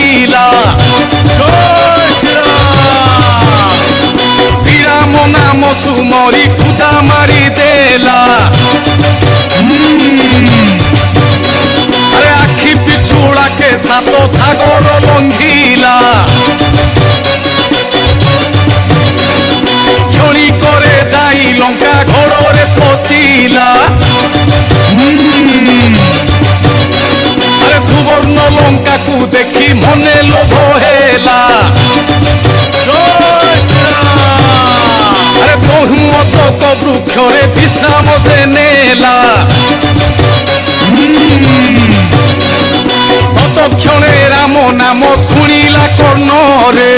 ଆସିଲା ଶ୍ରୀରାମ ନାମ ସୁମରି ଖୁଦା ମାରିଦେଲା আরে আখি পিছুড়াকে সাত সাগর লঙ্ঘিলা ক্ষণি করে যাই লঙ্কা ঘোড়রে পশিলা আরে সুবর্ণ লঙ্কাকু দেখি মনে লোভ হেলা আরে বহু অশোক বৃক্ষরে বিশ্রাম যে নেলা ততক্ষণে রাম নাম শুনিলা কর্ণরে